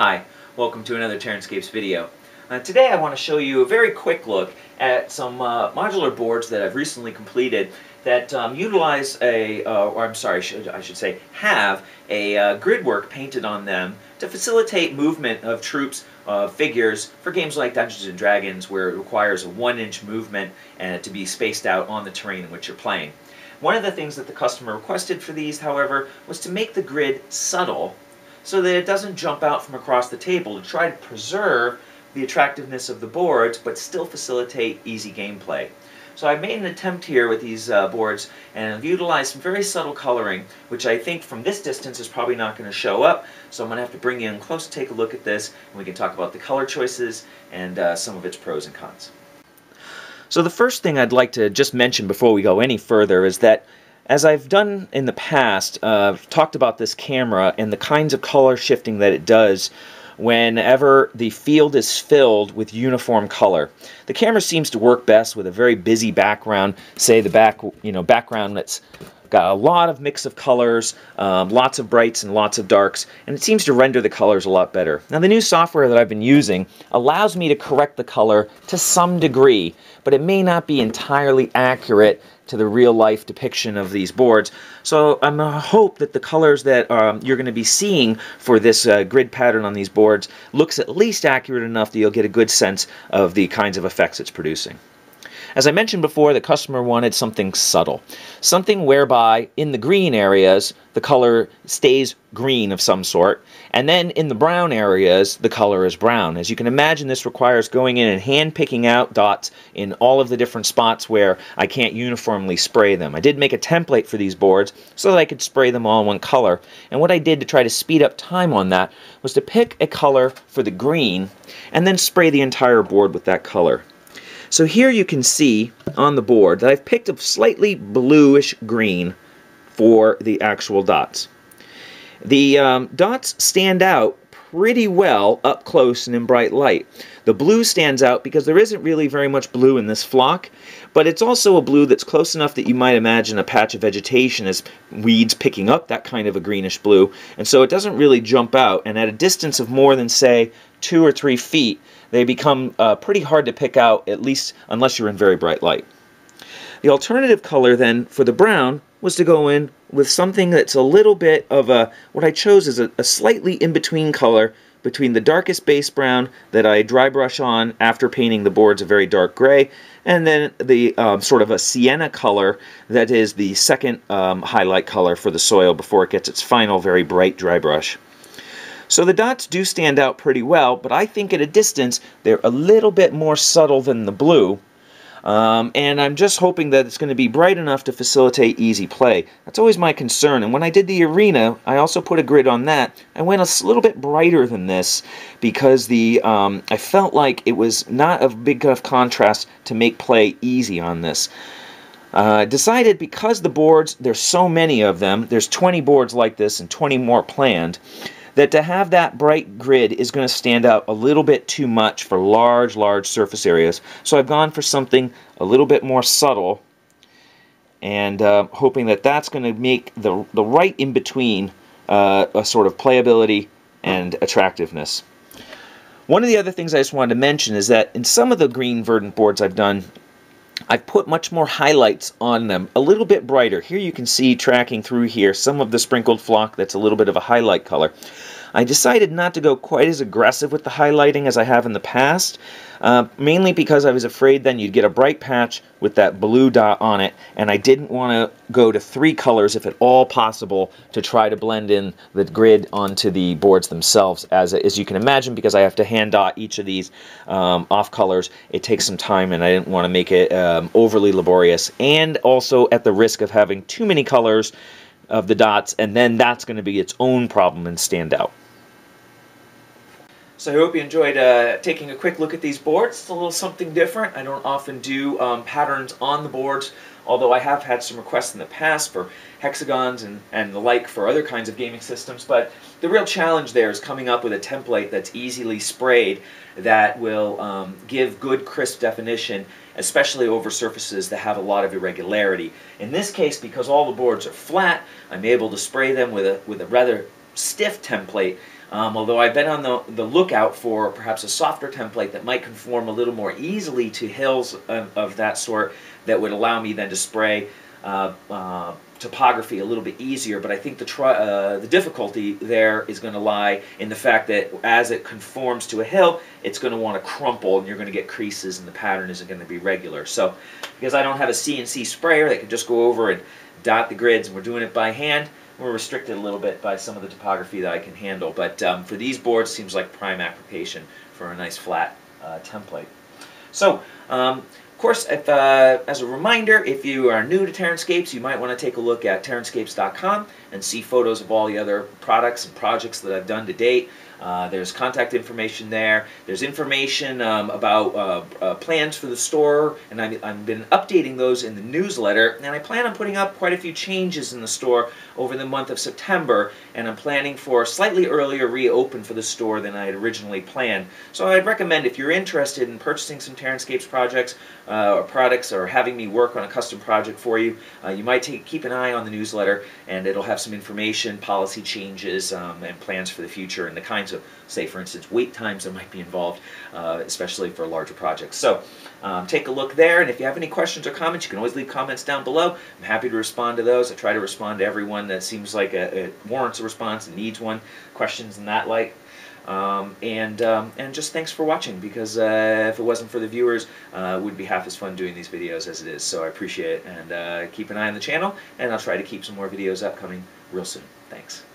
Hi, welcome to another TerranScapes video. Today I want to show you a very quick look at some modular boards that I've recently completed that utilize I should say, have a grid work painted on them to facilitate movement of troops, figures for games like Dungeons and Dragons, where it requires a 1-inch movement and to be spaced out on the terrain in which you're playing. One of the things that the customer requested for these, however, was to make the grid subtle so that it doesn't jump out from across the table, to try to preserve the attractiveness of the boards but still facilitate easy gameplay. So I've made an attempt here with these boards, and I've utilized some very subtle coloring, which I think from this distance is probably not going to show up, so I'm going to have to bring you in close to take a look at this, and we can talk about the color choices and some of its pros and cons. So the first thing I'd like to just mention before we go any further is that, as I've done in the past, I've talked about this camera and the kinds of color shifting that it does whenever the field is filled with uniform color. The camera seems to work best with a very busy background, say the background that's got a lot of mix of colors, lots of brights and lots of darks, and it seems to render the colors a lot better. Now, the new software that I've been using allows me to correct the color to some degree, but it may not be entirely accurate to the real-life depiction of these boards. So I'm going to hope that the colors that you're going to be seeing for this grid pattern on these boards looks at least accurate enough that you'll get a good sense of the kinds of effects it's producing. As I mentioned before, the customer wanted something subtle. Something whereby in the green areas the color stays green of some sort, and then in the brown areas the color is brown. As you can imagine, this requires going in and hand picking out dots in all of the different spots where I can't uniformly spray them. I did make a template for these boards so that I could spray them all in one color, and what I did to try to speed up time on that was to pick a color for the green and then spray the entire board with that color. So here you can see on the board that I've picked a slightly bluish green for the actual dots. The dots stand out pretty well up close and in bright light. The blue stands out because there isn't really very much blue in this flock, but it's also a blue that's close enough that you might imagine a patch of vegetation as weeds picking up that kind of a greenish blue, and so it doesn't really jump out, and at a distance of more than, say, 2 or 3 feet, they become pretty hard to pick out, at least unless you're in very bright light. The alternative color then for the brown was to go in with something that's a little bit of what I chose is a slightly in-between color between the darkest base brown that I dry brush on after painting the boards a very dark gray, and then the sort of a sienna color that is the second highlight color for the soil before it gets its final very bright dry brush. So the dots do stand out pretty well, but I think at a distance they're a little bit more subtle than the blue. And I'm just hoping that it's going to be bright enough to facilitate easy play. That's always my concern, and when I did the arena, I also put a grid on that. I went a little bit brighter than this because I felt like it was not a big enough contrast to make play easy on this. Decided because the boards, there's so many of them, there's 20 boards like this and 20 more planned, that to have that bright grid is going to stand out a little bit too much for large surface areas. So I've gone for something a little bit more subtle, and hoping that that's going to make the right in between a sort of playability and attractiveness. One of the other things I just wanted to mention is that in some of the green verdant boards I've done, I've put much more highlights on them, a little bit brighter. Here you can see tracking through here some of the sprinkled flock that's a little bit of a highlight color. I decided not to go quite as aggressive with the highlighting as I have in the past, mainly because I was afraid then you'd get a bright patch with that blue dot on it, and I didn't want to go to 3 colors if at all possible to try to blend in the grid onto the boards themselves. As you can imagine, because I have to hand dot each of these off colors, it takes some time, and I didn't want to make it overly laborious, and also at the risk of having too many colors of the dots, and then that's going to be its own problem and stand out. So I hope you enjoyed taking a quick look at these boards. It's a little something different. I don't often do patterns on the boards, although I have had some requests in the past for hexagons and the like for other kinds of gaming systems. But the real challenge there is coming up with a template that's easily sprayed that will give good crisp definition, especially over surfaces that have a lot of irregularity. In this case, because all the boards are flat, I'm able to spray them with a rather stiff template. Although I've been on the lookout for perhaps a softer template that might conform a little more easily to hills of that sort, that would allow me then to spray topography a little bit easier. But I think the difficulty there is going to lie in the fact that as it conforms to a hill, it's going to want to crumple, and you're going to get creases, and the pattern isn't going to be regular. So because I don't have a CNC sprayer that can just go over and dot the grids, and we're doing it by hand, we're restricted a little bit by some of the topography that I can handle. But for these boards, it seems like prime application for a nice flat template. So, of course, as a reminder, if you are new to TerranScapes, you might want to take a look at TerranScapes.com and see photos of all the other products and projects that I've done to date. There's contact information there. There's information about plans for the store, and I've been updating those in the newsletter, and I plan on putting up quite a few changes in the store over the month of September, and I'm planning for a slightly earlier reopen for the store than I had originally planned. So I'd recommend, if you're interested in purchasing some TerranScapes projects or products, or having me work on a custom project for you, you might keep an eye on the newsletter, and it'll have some information, policy changes, and plans for the future, and the kinds of, say for instance, wait times that might be involved, especially for larger projects. So take a look there, and if you have any questions or comments, you can always leave comments down below. I'm happy to respond to those. I try to respond to everyone that seems like it warrants a response and needs one, questions and that like. And just thanks for watching, because if it wasn't for the viewers, it would be half as fun doing these videos as it is. So I appreciate it, and keep an eye on the channel, and I'll try to keep some more videos upcoming real soon. Thanks.